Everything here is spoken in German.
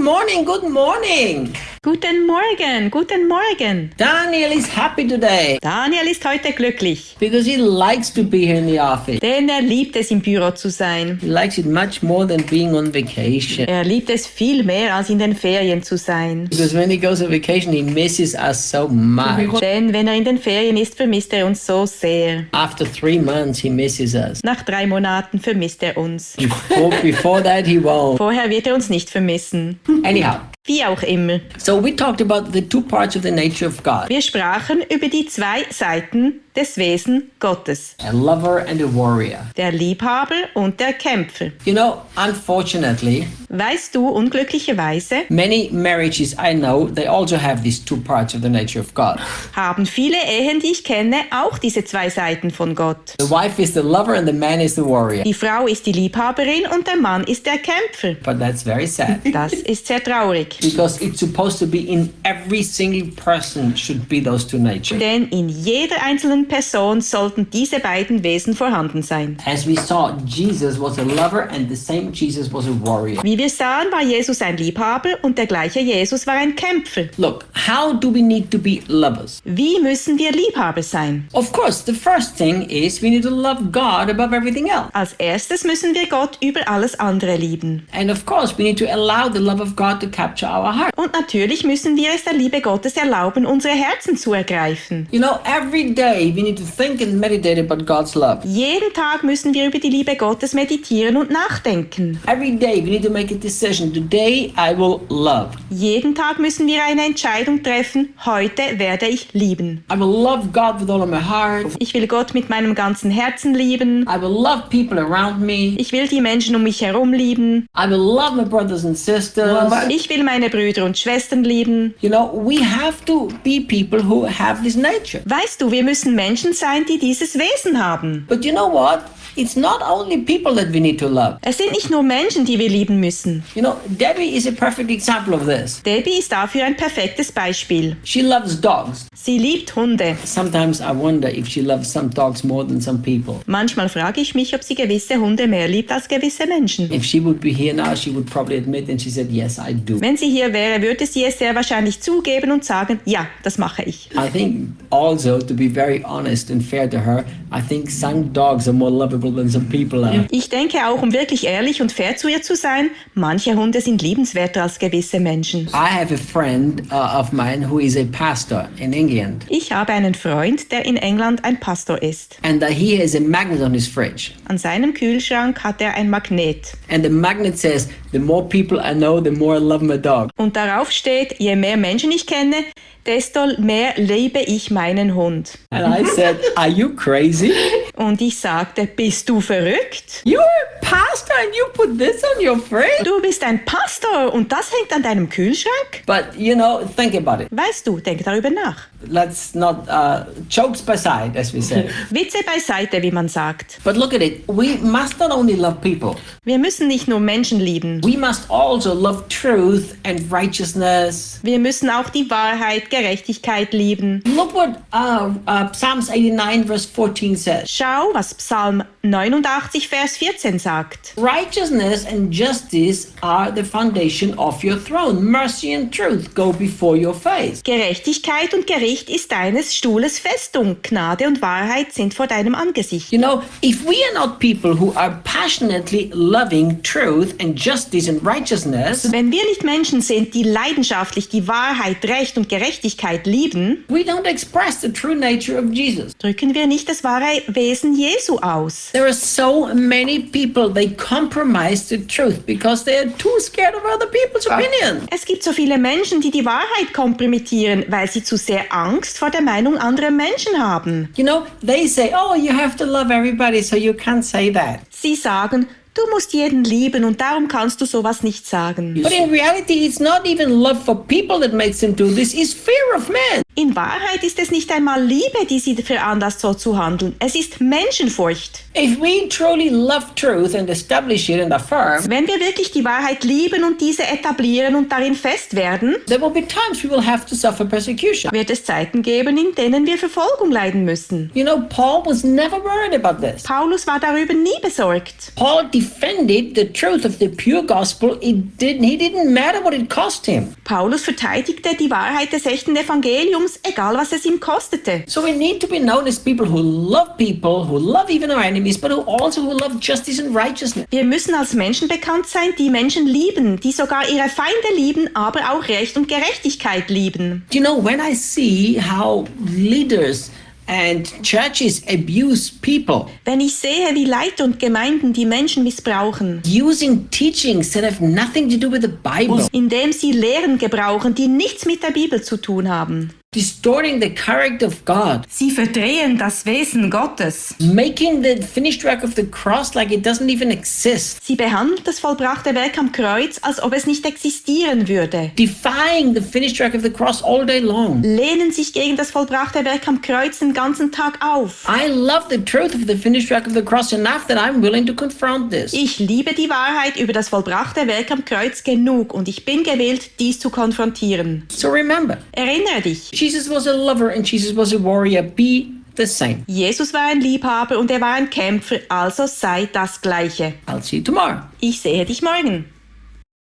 Guten Morgen, guten Morgen. Guten Morgen, guten Morgen. Daniel is happy today Daniel ist heute glücklich, because he likes to be here in the office. denn er liebt es, im Büro zu sein. He likes it much more than being on vacation. Er liebt es viel mehr, als in den Ferien zu sein. Because when he goes on vacation, he misses us so much. Denn wenn er in den Ferien ist, vermisst er uns so sehr. After 3 months, he misses us. Nach 3 Monaten vermisst er uns. Before that, he won't. Vorher wird er uns nicht vermissen. Anyhow, Wie auch immer. so we talked about the 2 parts of the nature of God. Wir sprachen über die 2 Seiten des Wesen Gottes. A lover and a warrior. Der Liebhaber und der Kämpfer. You know, unfortunately, Weißt du, unglücklicherweise many marriages I know, they also have these 2 parts of the nature of God. haben viele Ehen, die ich kenne, auch diese 2 Seiten von Gott. The wife is the lover and the man is the warrior. Die Frau ist die Liebhaberin und der Mann ist der Kämpfer. But that's very sad. Das ist sehr traurig. Because it's supposed to be in every single person should be those 2 natures. Denn in jeder einzelnen Person sollten diese beiden Wesen vorhanden sein. As we saw, Jesus was a lover and the same Jesus was a warrior. Wie wir sahen, war Jesus ein Liebhaber und der gleiche Jesus war ein Kämpfer. Look, how do we need to be lovers? Wie müssen wir Liebhaber sein? Of course, the first thing is we need to love God above everything else. Als erstes müssen wir Gott über alles andere lieben. And of course, we need to allow the love of God to capture our heart. Und natürlich müssen wir es der Liebe Gottes erlauben, unsere Herzen zu ergreifen. You know, every day we need to think and meditate about God's love. Jeden Tag müssen wir über die Liebe Gottes meditieren und nachdenken. Every day we need to make a decision. Today I will love. Jeden Tag müssen wir eine Entscheidung treffen. Heute werde ich lieben. I will love God with all of my heart. Ich will Gott mit meinem ganzen Herzen lieben. I will love people around me. Ich will die Menschen um mich herum lieben. I will love my brothers and sisters. Ich will meine Brüder und Schwestern lieben. You know, we have to be people who have this nature. Weißt du, wir müssen Menschen sein, die dieses Wesen haben. But you know what? It's not only people that we need to love. Es sind nicht nur Menschen, die wir lieben müssen. You know, Debbie is a perfect example of this. Debbie ist dafür ein perfektes Beispiel. She loves dogs. Sie liebt Hunde. Sometimes I wonder if she loves some dogs more than some people. Manchmal frage ich mich, ob sie gewisse Hunde mehr liebt als gewisse Menschen. If she would be here now, she would probably admit, and she said, yes, I do. Wenn sie hier wäre, würde sie es sehr wahrscheinlich zugeben und sagen, ja, das mache ich. I think also, to be very honest and fair to her, I think some dogs are more lovable than some people are. Ich denke auch, um wirklich ehrlich und fair zu ihr zu sein, manche Hunde sind liebenswerter als gewisse Menschen. I have a friend of mine who is a pastor in England. Ich habe einen Freund, der in England ein Pastor ist. And he has a magnet on his fridge. An seinem Kühlschrank hat er ein Magnet. And the magnet says, the more people I know, the more I love my dog. Und darauf steht, je mehr Menschen ich kenne, desto mehr liebe ich meinen Hund. And I said, are you crazy? Und ich sagte, bist du verrückt? You're a pastor and you put this on your fridge? Du bist ein Pastor und das hängt an deinem Kühlschrank? But, you know, think about it. Weißt du, denk darüber nach. Let's not, jokes aside, as we say. Witze beiseite, wie man sagt. But look at it. We must not only love people. Wir müssen nicht nur Menschen lieben. We must also love truth and righteousness. Wir müssen auch die Wahrheit, Gerechtigkeit lieben. Look what Psalms 89 verse 14 says. Schau, was Psalm 89, Vers 14 sagt. Righteousness and justice are the foundation of your throne. Mercy and truth go before your face. Gerechtigkeit und Gericht ist deines Stuhles Festung. Gnade und Wahrheit sind vor deinem Angesicht. You know, if we are not people who are passionately loving truth and justice and righteousness, Wenn wir nicht Menschen sind, die leidenschaftlich die Wahrheit, Recht und Gerechtigkeit lieben, we don't express the true nature of Jesus. drücken wir nicht das wahre Wesen Jesu aus. There are so many people, they compromise the truth because they are too scared of other people's opinion. Es gibt so viele Menschen, die die Wahrheit kompromittieren, weil sie zu sehr Angst vor der Meinung anderer Menschen haben. You know, they say, oh, you have to love everybody, so you can't say that. Sie sagen, du musst jeden lieben und darum kannst du sowas nicht sagen. But in reality, it's not even love for people that makes them do this, it's fear of man. In Wahrheit ist es nicht einmal Liebe, die sie veranlasst, so zu handeln. Es ist Menschenfurcht. If we truly love truth and establish it and affirm, Wenn wir wirklich die Wahrheit lieben und diese etablieren und darin fest werden, there will be times we will have to suffer persecution. wird es Zeiten geben, in denen wir Verfolgung leiden müssen. You know, Paul was never worried about this. Paulus war darüber nie besorgt. Paul defended the truth of the pure gospel. He didn't matter what it cost him. Paulus verteidigte die Wahrheit des echten Evangeliums, egal was es ihm kostete. So we need to be known as people, who love even our enemies, but who love justice and righteousness. Wir müssen als Menschen bekannt sein, die Menschen lieben, die sogar ihre Feinde lieben, aber auch Recht und Gerechtigkeit lieben. You know, when I see how leaders and churches abuse people, Wenn ich sehe, wie Leiter und Gemeinden die Menschen missbrauchen, using teachings that have nothing to do with the Bible, indem sie Lehren gebrauchen, die nichts mit der Bibel zu tun haben. distorting the character of God, Sie verdrehen das Wesen Gottes. making the finished work of the cross like it doesn't even exist, Sie behandeln das vollbrachte Werk am Kreuz, als ob es nicht existieren würde. defying the finished work of the cross all day long. Lehnen sich gegen das vollbrachte Werk am Kreuz den ganzen Tag auf. I love the truth of the finished work of the cross enough that I'm willing to confront this. Ich liebe die Wahrheit über das vollbrachte Werk am Kreuz genug und ich bin gewillt, dies zu konfrontieren. So remember, Erinnere dich, Jesus was a lover and Jesus was a warrior. Be the same. Jesus war ein Liebhaber und er war ein Kämpfer, also sei das Gleiche. I'll see you tomorrow. Ich sehe dich morgen.